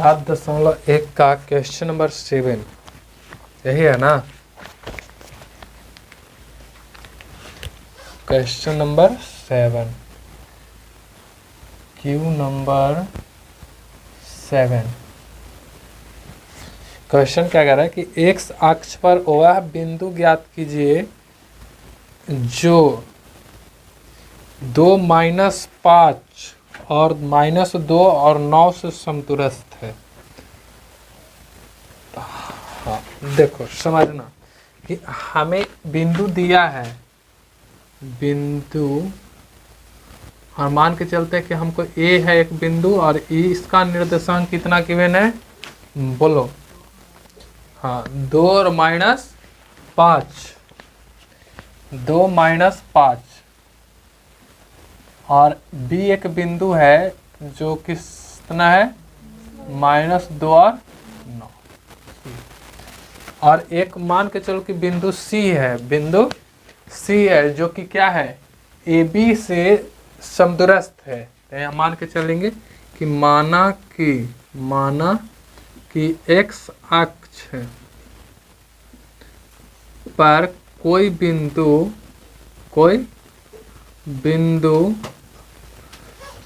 7.1 का question number 7 यही है ना। Question number 7 Q number 7। Question क्या कह रहा है कि एक्स अक्ष पर वह बिंदु ज्ञात कीजिए जो 2 - 5 और -2 और 9 से समदूरस्थ है। हाँ देखो समझना कि हमें बिंदु दिया है, बिंदु, और मान के चलते हैं कि हमको ए है एक बिंदु और इसका निर्देशांक कितना गिवन है बोलो। हाँ 2 और -5, 2 - 5 और बी एक बिंदु है जो कितना है -2 और 9, और एक मान के चलो कि बिंदु सी है, बिंदु सी है जो कि क्या है ए बी से समदूरस्थ है। तो यहाँ मान के चलेंगे कि माना कि एक्स अक्ष पर कोई बिंदु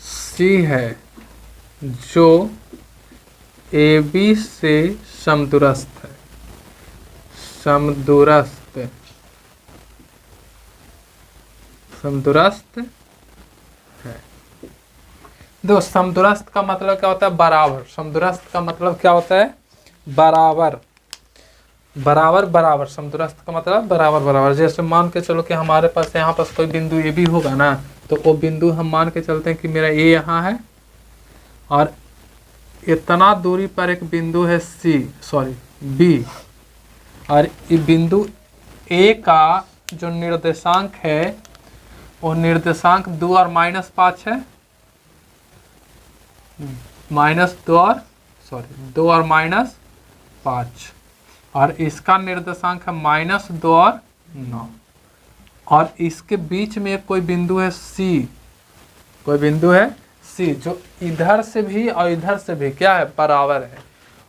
सी है जो ए बी से समदूरस्थ है, समदूरस्थ है। दो समदूरस्थ का मतलब क्या होता है बराबर, समदूरस्थ का मतलब क्या होता है बराबर, बराबर बराबर, समदूरस्थ का मतलब बराबर बराबर। जैसे मान के चलो कि हमारे पास यहाँ पास कोई बिंदु ए भी होगा ना, तो वो बिंदु हम मान के चलते हैं कि मेरा ए यहाँ है और इतना दूरी पर एक बिंदु है बी, और ये बिंदु ए का जो निर्देशांक है वो निर्देशांक 2 और -5 है, -2 और -5, और इसका निर्देशांक है -2 और 9, और इसके बीच में कोई बिंदु है सी, कोई बिंदु है सी जो इधर से भी और इधर से भी क्या है बराबर है,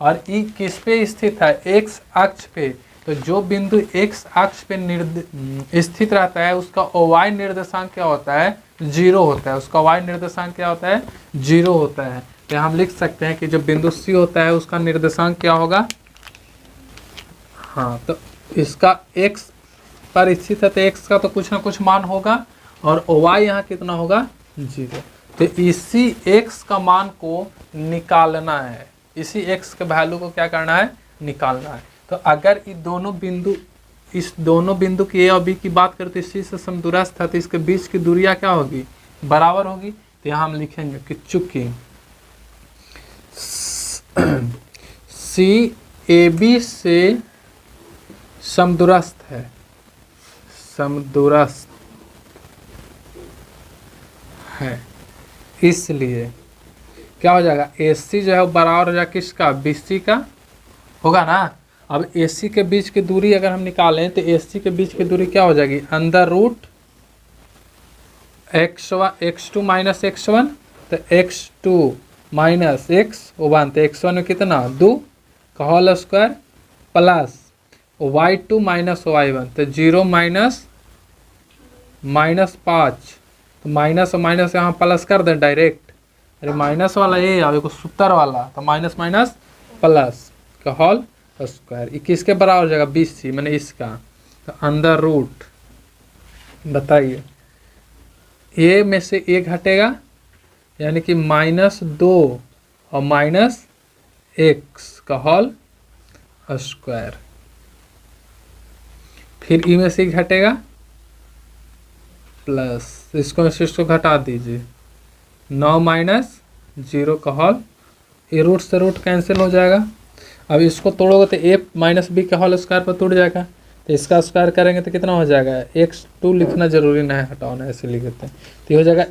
और ई किस पे स्थित है एक्स अक्ष पे। तो जो बिंदु एक्स अक्ष पे स्थित रहता है उसका वाई निर्देशांक क्या होता है 0 होता है, उसका वाई निर्देशांक क्या होता है 0 होता है। तो हम लिख सकते हैं कि जो बिंदु सी होता है उसका निर्देशांक क्या होगा, हाँ तो इसका x पर स्थित है तो x का तो कुछ ना कुछ मान होगा, और y यहाँ कितना होगा 0। तो इसी x का मान को निकालना है, इसी x के वैल्यू को क्या करना है निकालना है। तो अगर ये दोनों बिंदु, इस दोनों बिंदु की a और b की बात करें तो इसी से समदूरस्थ है, तो इसके बीच की दूरियां क्या होगी बराबर होगी। तो यहाँ हम लिखेंगे कि चूंकि सी ए बी से समदूरस्थ है, समदूरस्थ है, इसलिए क्या हो जाएगा AC जो है वो बराबर हो जाएगा किसका BC का होगा ना। अब AC के बीच की दूरी अगर हम निकालें तो AC के बीच की दूरी क्या हो जाएगी अंडर रूट x2 - x1, तो x2 - x1, तो x1 में कितना 2 का whole square plus y2 - y1, तो 0 -5, तो माइनस और माइनस यहाँ प्लस कर दें डायरेक्ट, अरे माइनस वाला ये अब एक सूत्र वाला, तो माइनस माइनस प्लस का होल स्क्वायर, 21 के बराबर हो जाएगा BC मैंने इसका, तो अंडर रूट बताइए ए में से ए घटेगा यानी कि -2 और -x का होल स्क्वायर, फिर ई में से घटेगा प्लस, इसको घटा दीजिए 9 - 0 का होल, ये रूट से रूट कैंसिल हो जाएगा। अब इसको तोड़ोगे तो a - b का होल स्क्वायर पर टूट जाएगा, तो इसका स्क्वायर करेंगे तो कितना हो जाएगा x2 लिखना जरूरी नहीं है, हटाना ऐसे लिख देते हैं, तो ये हो जाएगा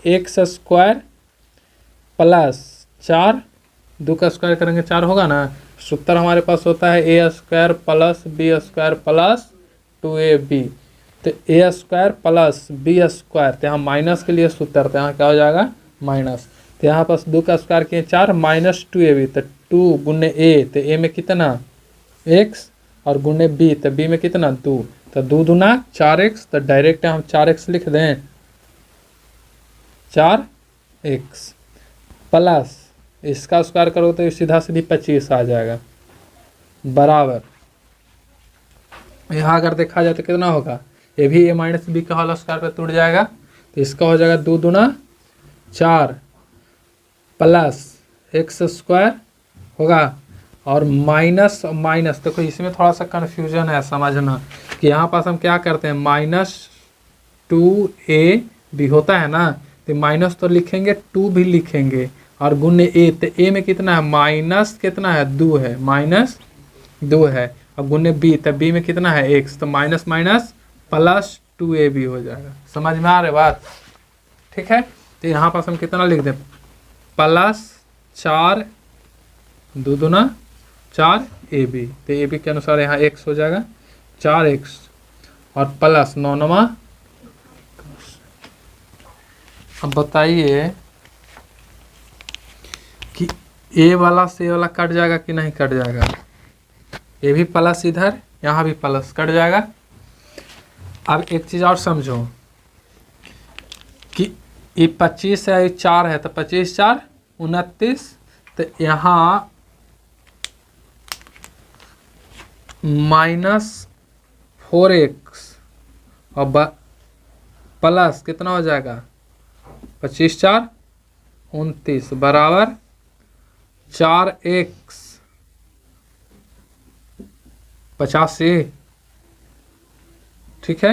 x² प्लस 4, 2 का स्क्वायर करेंगे 4 होगा ना। सूत्र हमारे पास होता है a² plus b² plus 2ab, तो a² प्लस b², तो यहाँ माइनस के लिए सूत्र, तो यहाँ क्या हो जाएगा माइनस, तो यहाँ पास 2 का स्क्वायर किए 4 माइनस 2ab, तो 2 गुने a, तो a में कितना x, और गुने b, तो b में कितना 2, तो 2 दूना 4x, तो डायरेक्ट हम 4x लिख दें, 4x प्लस इसका स्क्वायर करो तो सीधा सीधी 25 आ जाएगा, बराबर यहाँ अगर देखा जाए तो कितना होगा, ये भी a माइनस बी का होल स्क्वायर पे टूट जाएगा, तो इसका हो जाएगा 2 दूना 4 प्लस एक्स स्क्वायर होगा, और माइनस माइनस, देखो इसमें थोड़ा सा कन्फ्यूजन है समझना कि यहाँ पास हम क्या करते हैं, माइनस 2ab होता है ना, तो माइनस तो लिखेंगे 2 भी लिखेंगे, और गुने a, तो a में कितना है माइनस कितना है 2 है, माइनस 2 है, और गुने b, तो b में कितना है x, तो माइनस माइनस प्लस 2ab हो जाएगा। समझ में आ रही बात? ठीक है, तो यहाँ पास हम कितना लिख दें, प्लस 4 2 दूना 4ab, तो ab के अनुसार यहाँ x हो जाएगा 4x, और प्लस 9 नमा। अब बताइए कि a वाला से वाला कट जाएगा कि नहीं कट जाएगा, ये भी प्लस इधर, यहाँ भी प्लस कट जाएगा। अब एक चीज़ और समझो कि ये 25 है, ये 4 है, तो 25 4 29, तो यहाँ माइनस 4x और प्लस कितना हो जाएगा 25 4 29 बराबर 4x 85। ठीक है,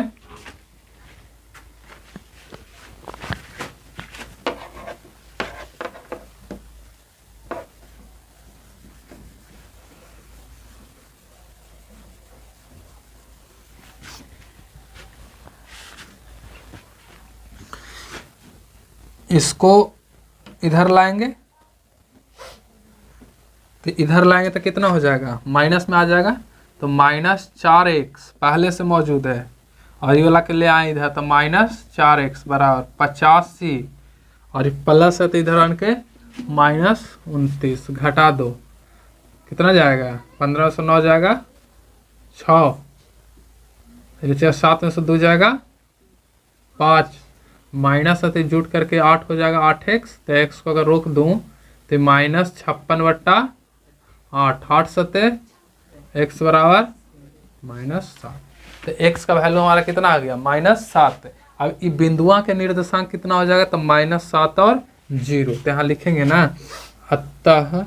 इसको इधर लाएंगे, तो इधर लाएंगे तो कितना हो जाएगा, माइनस में आ जाएगा, तो माइनस 4x पहले से मौजूद है, और ये वाला के ले आए इधर, तो माइनस 4x बराबर 85, और ये प्लस है तो इधर आन के माइनस 29, घटा दो कितना जाएगा, 15 से 9 जाएगा 6, फिर 7 में से 2 जाएगा 5, माइनस है तो जुट करके 8 हो जाएगा 8x, तो x को अगर रोक दूँ तो माइनस 56/8, 8 सत्ते x बराबर -7, तो x का वैल्यू हमारा कितना आ गया -7। अब ये बिंदुओं के निर्देशांक कितना हो जाएगा, तो -7 और 0, तो यहाँ लिखेंगे ना, अतः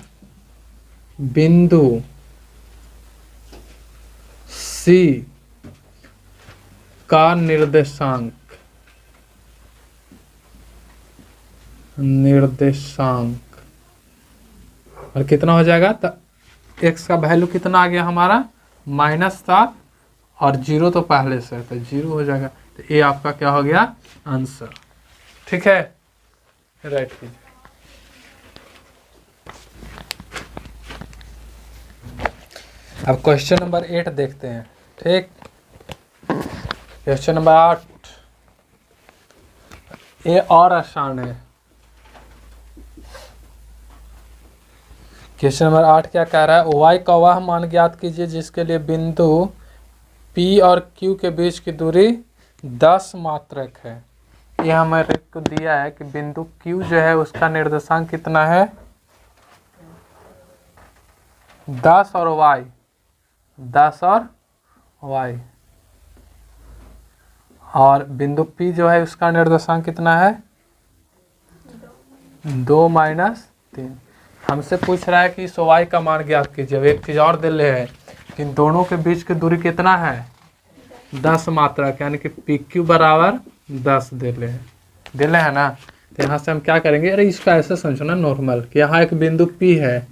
बिंदु C का निर्देशांक और कितना हो जाएगा, तो x का वैल्यू कितना आ गया हमारा -7, और 0 तो पहले से है तो 0 हो जाएगा, तो ये आपका क्या हो गया आंसर। ठीक है, राइट कीजिए। अब क्वेश्चन नंबर 8 देखते हैं। ठीक, क्वेश्चन नंबर 8 ये और आसान है। क्वेश्चन नंबर 8 क्या कह रहा है, y का वह मान ज्ञात कीजिए जिसके लिए बिंदु P और Q के बीच की दूरी 10 मात्रक है। ये हमारे को दिया है कि बिंदु Q जो है उसका निर्देशांक कितना है 10 और y, 10 और y, और बिंदु P जो है उसका निर्देशांक कितना है 2 - 3। हमसे पूछ रहा है कि इस y का मान ज्ञात कीजिए। अब एक चीज़ और दे ले है कि दोनों के बीच की दूरी कितना है 10 मात्रक, यानी कि PQ बराबर 10 दे ले है ना। तो यहाँ से हम क्या करेंगे, अरे इसका ऐसे समझो ना नॉर्मल कि यहाँ एक बिंदु P है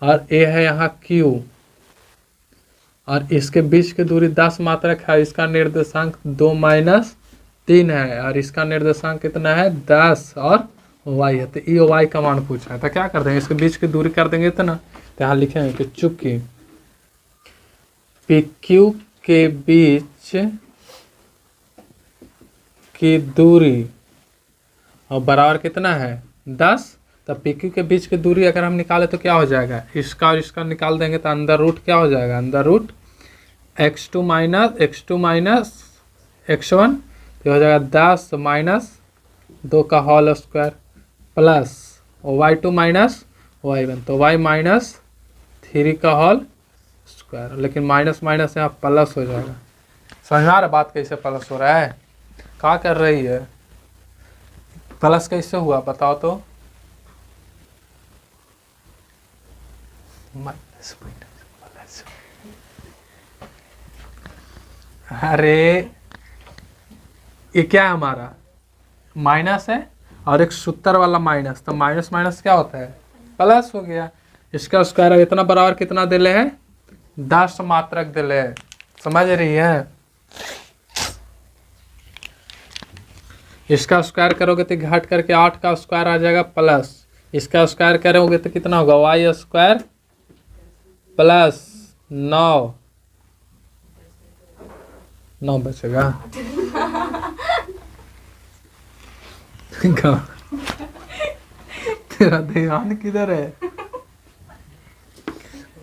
और A है यहाँ Q, और इसके बीच की दूरी 10 मात्रक है, इसका निर्देशांक 2 - 3 है, और इसका निर्देशांक कितना है 10 और y है। तो ये y का मान पूछा है, तो क्या कर देंगे, इसके बीच की दूरी कर देंगे इतना। तो यहाँ लिखेंगे कि चूंकि PQ के बीच की दूरी और बराबर कितना है 10, तो पी क्यू के बीच की दूरी अगर हम निकालें तो क्या हो जाएगा, इसका और इसका निकाल देंगे तो अंदर रूट क्या हो जाएगा, अंदर रूट x2 माइनस x1, तो हो जाएगा 10 माइनस 2 का whole square plus y2 minus y1, तो y माइनस 3 का होल स्क्वायर, लेकिन माइनस माइनस यहाँ प्लस हो जाएगा। समझ में आ रहा बात कैसे प्लस हो रहा है, क्या कर रही है, प्लस कैसे हुआ बताओ तो, माइनस प्लस, अरे ये क्या है हमारा माइनस है और एक सूत्र वाला माइनस, तो माइनस माइनस क्या होता है प्लस हो गया। इसका स्क्वायर अब इतना बराबर कितना दिले है 10 मात्रक दिले है, समझ रही है। इसका स्क्वायर करोगे तो घट करके 8 का स्क्वायर आ जाएगा प्लस, इसका स्क्वायर करोगे तो कितना होगा वाई स्क्वायर प्लस 9 बचेगा तेरा ध्यान किधर है,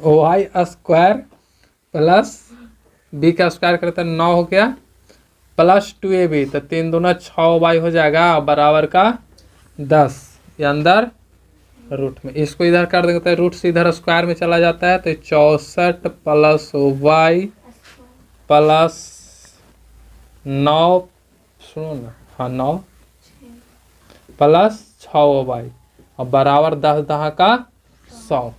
वाई स्क्वायर प्लस बी का स्क्वायर करते 9 हो गया प्लस 2ab, तो 3 दूना 6y हो जाएगा बराबर का 10, ये अंदर रूट में, इसको इधर कर देंगे तो रूट से इधर स्क्वायर में चला जाता है, तो 64 प्लस y प्लस 9, सुनो ना, हाँ 9 प्लस 6y और बराबर 10 दहा का 100,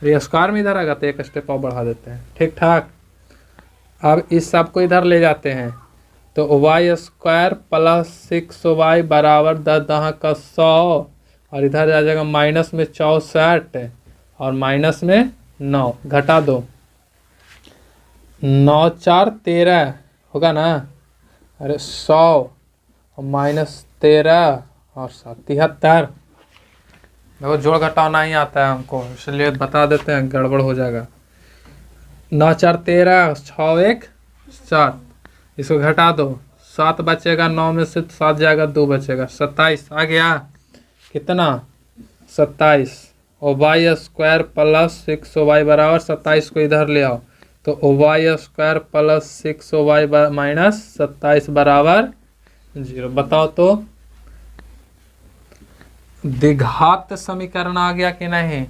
ये स्क्वायर में इधर आएगा तो एक स्टेप और बढ़ा देते हैं, ठीक ठाक। अब इस सब को इधर ले जाते हैं तो वाई स्क्वायर प्लस 6y बराबर 10 दहा का 100 और इधर आ जाएगा माइनस में 64 और माइनस में 9, घटा दो 9 4 13 होगा ना, अरे 100 और माइनस 13 और 7 73, देखो जोड़ घटाव नहीं आता है हमको इसलिए बता देते हैं, गड़बड़ हो जाएगा। 9 4 13, 6 1 7, इसको घटा दो 7 बचेगा, 9 में से 7 जाएगा 2 बचेगा, 27 आ गया, कितना 27 और वाई स्क्वायर प्लस 6y बराबर 27 को इधर ले आओ तो Y square plus 6y minus 27 बराबर 0, बताओ तो द्विघात समीकरण आ गया कि नहीं।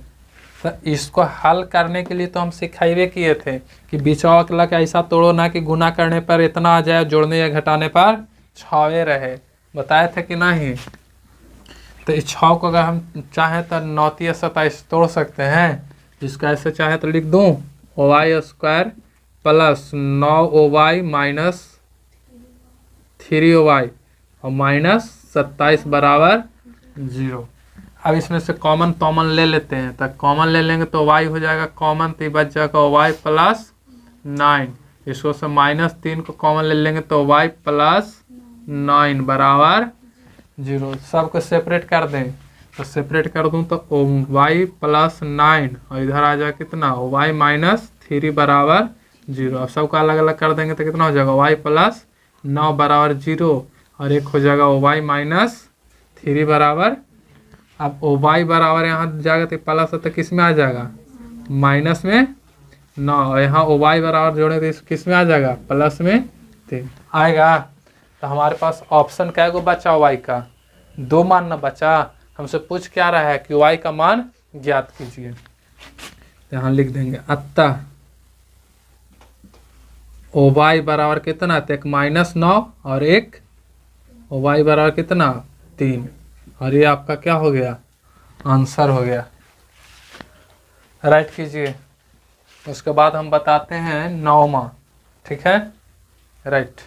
तो इसको हल करने के लिए तो हम सिखाइए किए थे कि बीचवा के लग ऐसा तोड़ो ना कि गुना करने पर इतना आ जाए, जोड़ने या घटाने पर 6 रहे, बताए थे कि नहीं। तो इस 6 को अगर हम चाहें तो 9 या 27 तोड़ सकते हैं, जिसका ऐसे चाहे तो लिख दूं Y square plus 9y minus 3y और माइनस 27 बराबर 0। अब इसमें से कॉमन ले लेते हैं, तो कॉमन ले लेंगे तो y हो जाएगा कॉमन, तो बच जाएगा y प्लस 9, इसको से माइनस 3 को कॉमन ले लेंगे तो y प्लस 9 बराबर 0। सबको सेपरेट कर दें, तो सेपरेट कर दूं तो y प्लस 9 और इधर आ जाएगा कितना y माइनस 3 बराबर 0। अब सबको अलग अलग कर देंगे तो कितना हो जाएगा y प्लस 9 बराबर 0 और एक हो जाएगा y माइनस 3 बराबर, अब y बराबर यहाँ जाएगा तो प्लस तो किस में आ जाएगा माइनस में 9 और यहाँ y बराबर जोड़े तो किस में आ जाएगा प्लस में 3 आएगा। तो हमारे पास ऑप्शन क्या को बचा y का 2 मान ना बचा, हमसे पूछ क्या रहा है कि y का मान ज्ञात कीजिए, तो यहाँ लिख देंगे अतः y बराबर कितना, तो एक माइनस 9 और एक y बराबर कितना 3 और ये आपका क्या हो गया आंसर हो गया, राइट कीजिए। उसके बाद हम बताते हैं 9वां, ठीक है राइट।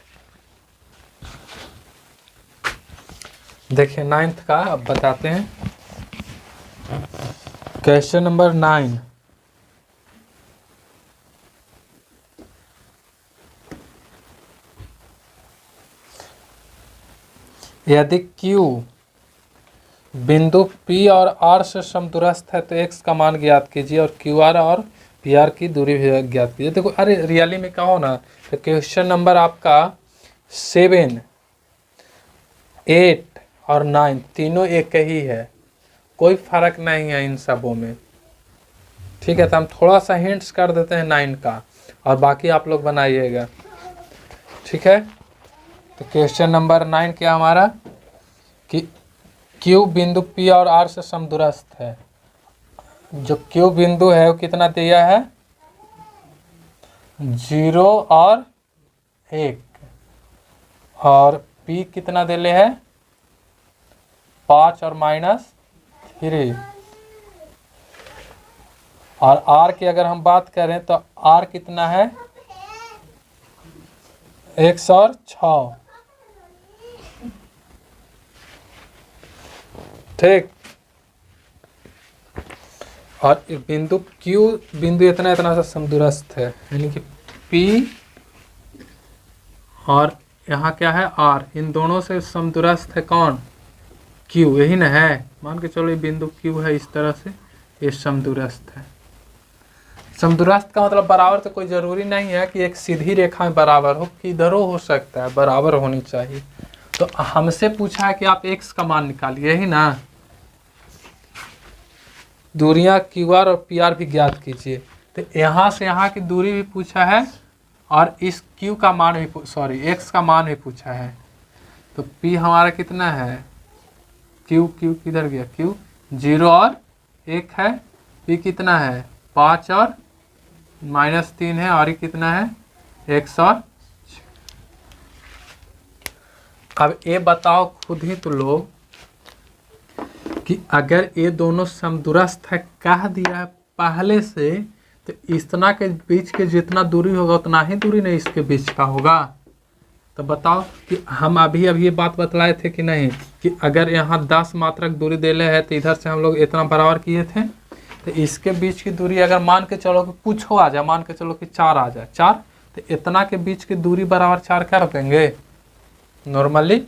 देखिए 9th का अब बताते हैं, क्वेश्चन नंबर 9। यदि Q बिंदु P और R से समदूरस्थ है तो X का मान ज्ञात कीजिए और QR और PR की दूरी भी ज्ञात कीजिए। देखो अरे रियली में कहो ना, तो क्वेश्चन नंबर आपका 7, 8 और 9 तीनों एक ही है, कोई फर्क नहीं है इन सबों में। ठीक है, तो हम थोड़ा सा हिंट्स कर देते हैं 9 का, और बाकी आप लोग बनाइएगा। ठीक है, तो क्वेश्चन नंबर 9 क्या हमारा कि क्यू बिंदु पी और आर से समदूरस्थ है। जो क्यू बिंदु है वो कितना दिया है, 0 और 1, और पी कितना दिले है, 5 और -3, और आर की अगर हम बात करें तो आर कितना है, 1 और 6। ठीक, और बिंदु Q बिंदु इतना सा समदूरस्थ है, यानी कि P और यहाँ क्या है R, इन दोनों से समदूरस्थ है कौन, Q, यही ना है। मान के चलो ये बिंदु Q है, इस तरह से ये समदूरस्थ है। समदूरस्थ का मतलब बराबर तो कोई ज़रूरी नहीं है कि एक सीधी रेखा में बराबर हो, किधरों हो सकता है, बराबर होनी चाहिए। तो हमसे पूछा है कि आप x का मान निकालिए, यही ना। दूरियां QR और PR भी ज्ञात कीजिए। तो यहाँ से यहाँ की दूरी भी पूछा है, और इस Q का मान भी x का मान भी पूछा है। तो P हमारा कितना है, Q किधर गया, Q 0 और 1 है, P कितना है 5 और -3 है, और ये कितना है 1 और। अब ये बताओ खुद ही तो लो कि अगर ये दोनों समदूरस्थ है कह दिया है पहले से, तो इतना के बीच के जितना दूरी होगा उतना ही दूरी नहीं इसके बीच का होगा। तो बताओ कि हम अभी ये बात बतलाए थे कि नहीं, कि अगर यहाँ 10 मात्रक दूरी देले है तो इधर से हम लोग इतना बराबर किए थे, तो इसके बीच की दूरी अगर मान के चलो कि कुछ हो आ जाए, मान के चलो कि 4 आ जाए, 4, तो इतना के बीच की दूरी बराबर 4 कर देंगे नॉर्मली।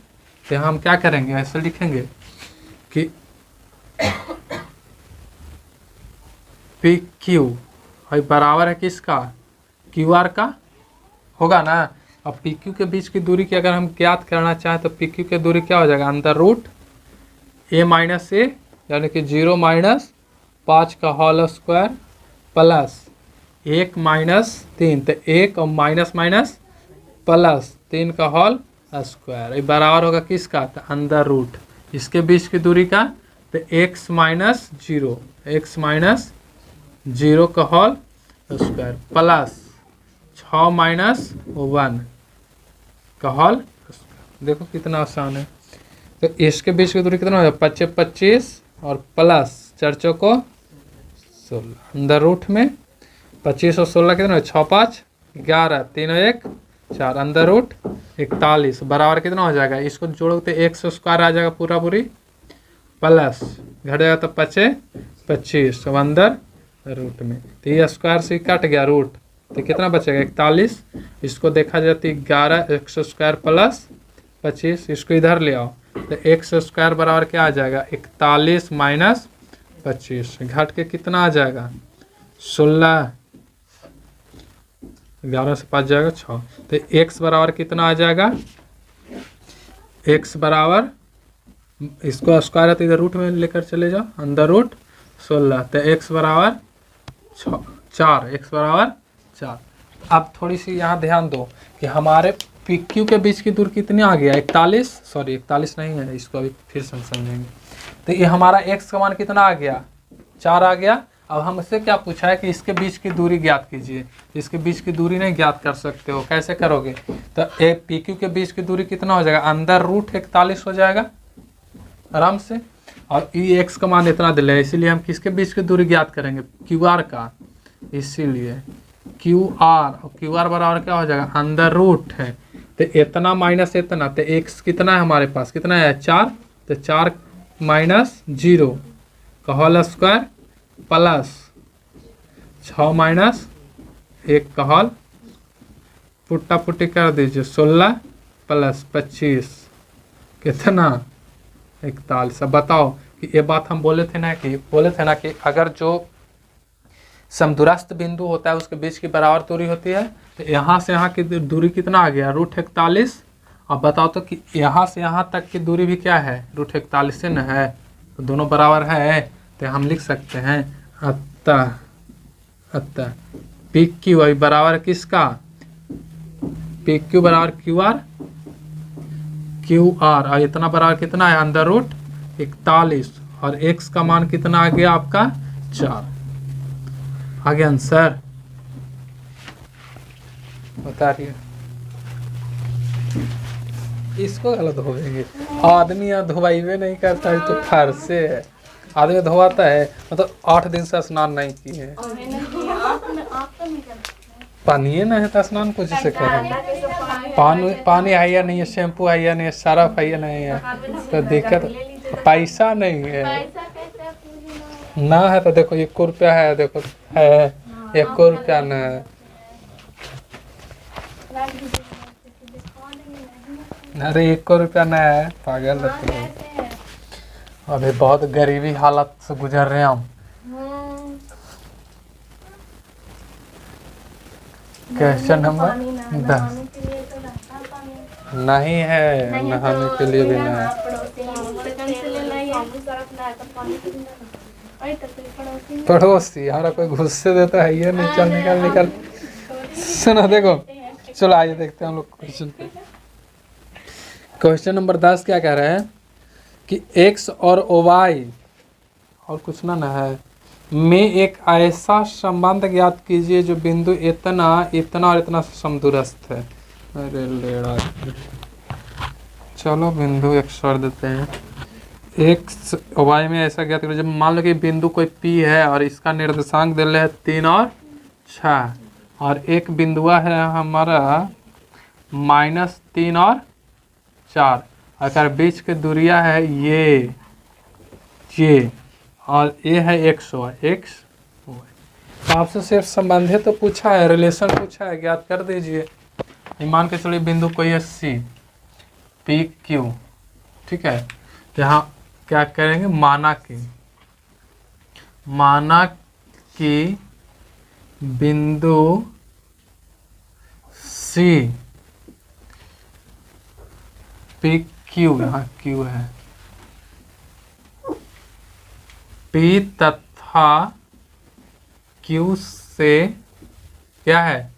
तो हम क्या करेंगे, ऐसे लिखेंगे कि पी क्यू बराबर है किसका, QR का, होगा ना। अब PQ के बीच की दूरी की अगर हम ज्ञात करना चाहें तो PQ की दूरी क्या हो जाएगा, अंदर रूट a-a, यानी कि 0 - 5 का होल स्क्वायर प्लस 1 - 3, तो 1 और माइनस प्लस 3 का होल स्क्वायर, ये बराबर होगा किसका, तो अंदर रूट इसके बीच की दूरी का, तो x - 0, x - 0 का होल स्क्वायर प्लस 6 - 1 का होल। देखो कितना आसान है। तो इसके बीच की दूरी कितना हो जाएगा, 25 25 और प्लस 4 चौको 16, अंदर रूट में 25 और 16 कितना, 6 5 11, 3 और 1 4, अंदर रूट 41 बराबर कितना हो जाएगा, इसको जोड़ो तो x स्क्वायर आ जाएगा पूरा पूरी, प्लस घट जाएगा तो 25 25 अब अंदर रूट में, तो ये स्क्वायर से कट गया रूट, तो कितना बचेगा 41। इसको देखा जाए तो 11 x स्क्वायर प्लस 25, इसको इधर ले आओ तो x स्क्वायर बराबर क्या आ जाएगा, 41 माइनस 25, घट के कितना आ जाएगा 16, 11 से 5 जाएगा 6, तो x बराबर कितना आ जाएगा, x बराबर, इसको स्क्वायर है तो इधर रूट में लेकर चले जाओ, अंदर रूट 16, तो x बराबर 4, x बराबर 4। अब थोड़ी सी यहाँ ध्यान दो कि हमारे PQ के बीच की दूरी कितनी आ गया, 41, सॉरी 41 नहीं है, इसको अभी फिर से समझेंगे। तो ये हमारा x का मान कितना आ गया, 4 आ गया। अब हमसे क्या पूछा है कि इसके बीच की दूरी ज्ञात कीजिए, इसके बीच की दूरी नहीं ज्ञात कर सकते हो, कैसे करोगे, तो एक PQ के बीच की दूरी कितना हो जाएगा, अंदर रूट 41 हो जाएगा आराम से, और ये x का मान इतना दिले, इसीलिए हम किसके बीच की दूरी ज्ञात करेंगे, QR का, इसीलिए QR, और QR बराबर क्या हो जाएगा, अंदर रूट है, तो इतना माइनस इतना, तो x कितना है हमारे पास, कितना है 4, तो 4 माइनस 0 का होल स्क्वायर प्लस 6 माइनस 1 का होल, पुट्टा पुट्टी कर दीजिए, 16 प्लस 25 कितना 41। अब बताओ कि ये बात हम बोले थे ना कि अगर जो समदूरस्थ बिंदु होता है उसके बीच की बराबर दूरी होती है, तो यहाँ से यहाँ की दूरी कितना आ गया, रूट 41। अब बताओ तो कि यहाँ से यहाँ तक की दूरी भी क्या है, रूट 41 से न है, तो दोनों बराबर है, तो हम लिख सकते हैं अतः अतः पी क्यू आई बराबर किसका, पी क्यू बराबर क्यू आर, क्यू आर और इतना बराबर कितना है अंडर रूट 41 और x का मान कितना आ गया आपका 4 आगे आंसर बता रही है। इसको गलत धोएंगे, आदमी यहाँ धोवाइवे नहीं करता है तो फरसे है, आदमी धोवाता है मतलब 8 दिन से स्नान नहीं किए है, पानी ना है तो स्नान कुछ से करें, पानी है या नहीं है, शैम्पू है या नहीं है, सरफ है या नहीं है, तो दिक्कत पैसा नहीं है ना है तो देखो 1 रुपया है, देखो है 1 रुपया न है, अरे 1 रुपया न है, पागल रहते हैं। अभी बहुत गरीबी हालत से गुजर रहे हैं हम। क्वेश्चन नंबर 10 नहीं है, नहाने के लिए भी नहीं पड़ोसी हमारा कोई गुस्से देता है ये नहीं, चल निकल निकल। सुनो देखो, चलो आइए देखते हैं हम लोग क्वेश्चन पे। क्वेश्चन नंबर 10 क्या कह रहे हैं कि x और y और कुछ ना है में एक ऐसा संबंध ज्ञात कीजिए जो बिंदु इतना इतना और इतना समदूरस्थ है। अरे लेड़ा, चलो बिंदु x और देते हैं, x y में ऐसा ज्ञात कीजिए, जब मान लो कि बिंदु कोई P है और इसका निर्देशांक दे रहे हैं 3 और 6 और एक बिंदुआ है हमारा -3 और 4, अगर बीच की दूरियां है ये और ये है x y, तो आपसे सिर्फ संबंधित तो पूछा है, रिलेशन पूछा है, ज्ञात कर दीजिए। मान के चलिए बिंदु कोई है C P Q, ठीक है, यहाँ क्या करेंगे, माना कि बिंदु C P Q, यहाँ Q है, P तथा Q से क्या है,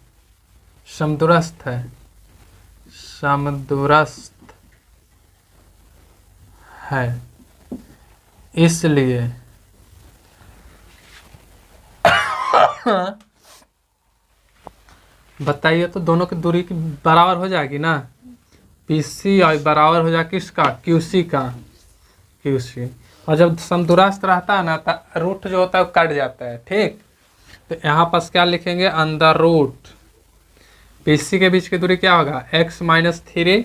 समदूरस्थ है, समदूरस्थ है, इसलिए बताइए तो दोनों की दूरी की बराबर हो जाएगी ना, PC और बराबर हो जाएगा किसका, QC का, QC। और जब समदूरस्थ रहता है ना तो रूट जो होता है वो कट जाता है, ठीक। तो यहाँ पास क्या लिखेंगे, अंडर रूट PC के बीच की दूरी क्या होगा, x - 3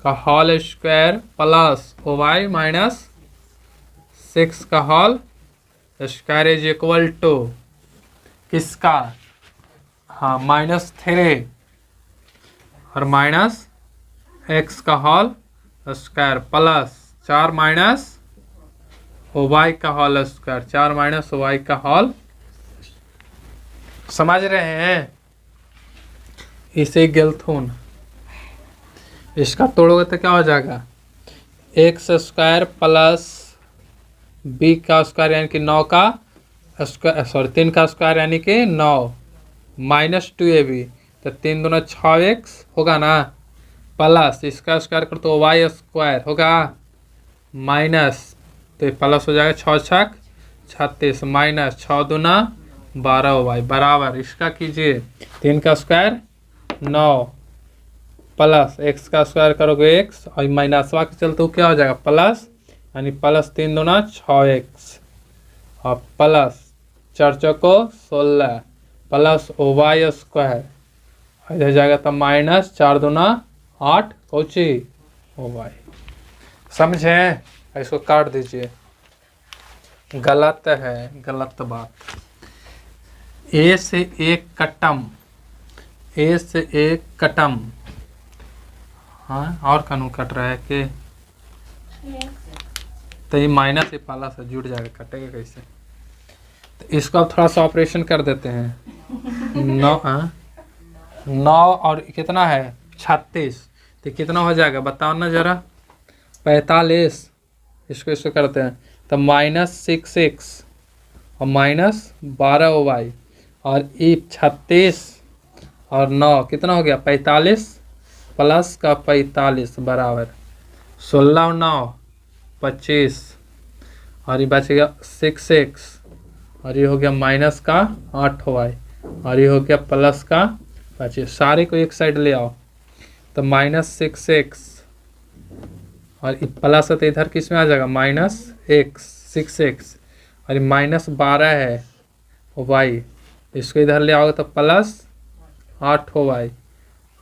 का होल स्क्वायर प्लस y - 6 का whole square is equal to किसका, हाँ -3 और -x का होल स्क्वायर प्लस 4 - y का होल स्क्वायर, 4 - y का होल, समझ रहे हैं। इसे गेलथून, इसका तोड़ोगे तो क्या हो जाएगा, x स्क्वायर प्लस b का स्क्वायर यानी कि 9 का स्क्वायर, सॉरी 3 का स्क्वायर यानी कि 9 -2ab, तो 3 दूना 6x होगा ना, प्लस इसका स्क्वायर कर तो y स्क्वायर होगा माइनस, तो प्लस हो जाएगा 6 छक 36 माइनस 6 दूना 12y बराबर, इसका कीजिए 3 का स्क्वायर 9 प्लस x का स्क्वायर करोगे x और माइनसवा के चलते क्या हो जाएगा प्लस, यानी प्लस 3 दूना 6x और प्लस 4 चौको 16 प्लस y स्क्वायर, इधर जाएगा तो माइनस 4 दूना 8 कोची y, समझे। इसको काट दीजिए, गलत है, गलत बात। A से एक कटम, A से एक कटम, हाँ और कानून कट रहा है कि तो ये माइनस से प्लस से जुड़ जाएगा, कटेगा कैसे, तो इसको अब थोड़ा सा ऑपरेशन कर देते हैं। 9 और कितना है 36, तो कितना हो जाएगा बताओ ना जरा, 45, इसको करते हैं तो -6x और -12y और ई 36 और 9 कितना हो गया 45 प्लस का 45 बराबर 16 और 9 25 और ये बच गया 6x और ये हो गया माइनस का 8y और ये हो गया प्लस का 25। सारे को एक साइड ले आओ तो -6x और प्लस है तो इधर किस में आ जाएगा -x 6x और ये -12 है y, इसको इधर ले आओगे तो प्लस 8y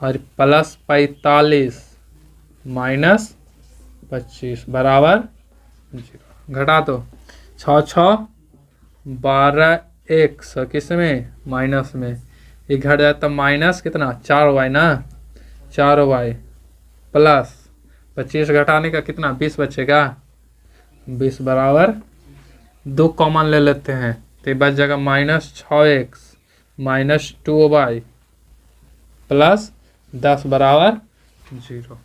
और प्लस 45 -25 बराबर 0। घटा दो 6 6 12x किस में माइनस में, ये घट जाता माइनस कितना 4y ना 4y प्लस 25 घटाने का कितना 20 बचेगा 20 बराबर 2 कॉमन ले लेते हैं तो ये बच जाएगा -6x -2y प्लस 10 बराबर 0।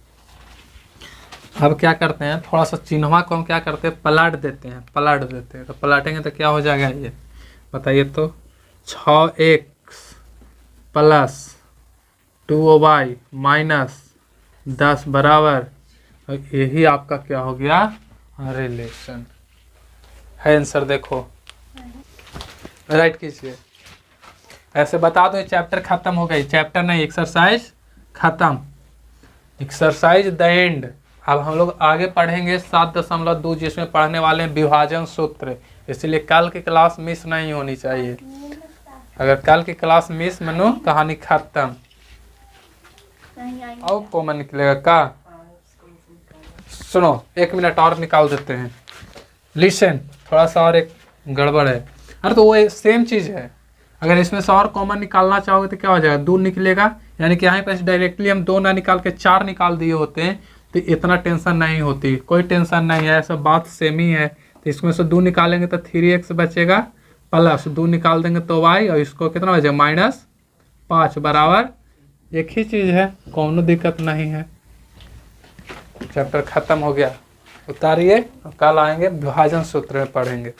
अब क्या करते हैं थोड़ा सा चिन्हवा को हम क्या करते हैं पलट देते हैं तो पलटेंगे तो क्या हो जाएगा ये बताइए तो 6x प्लस 2y माइनस 10 बराबर, यही आपका क्या हो गया रिलेशन है। आंसर देखो राइट कीजिए, ऐसे बता दो ये चैप्टर खत्म हो गई, चैप्टर नहीं एक्सरसाइज खत्म, एक्सरसाइज द एंड। अब हम लोग आगे पढ़ेंगे 7.2 जिसमें पढ़ने वाले हैं विभाजन सूत्र, इसलिए कल की क्लास मिस नहीं होनी चाहिए। अगर कल की क्लास मिस मनो कहानी खत्म। और कॉमन निकलेगा का सुनो 1 मिनट और निकाल देते हैं, लिसन थोड़ा सा और एक गड़बड़ है। अरे तो वो सेम चीज़ है, अगर इसमें से और कॉमन निकालना चाहोगे तो क्या हो जाएगा 2 निकलेगा, यानी कि यहाँ पर डायरेक्टली हम 2 ना निकाल के 4 निकाल दिए होते हैं तो इतना टेंशन नहीं होती, कोई टेंशन नहीं है, सब बात सेम ही है। तो इसमें से 2 निकालेंगे तो 3x बचेगा प्लस 2 निकाल देंगे तो y और इसको कितना बचेगा -5 बराबर एक ही चीज़ है, कोनो दिक्कत नहीं है। चैप्टर खत्म हो गया, उतारिए, कल आएंगे विभाजन सूत्र में पढ़ेंगे।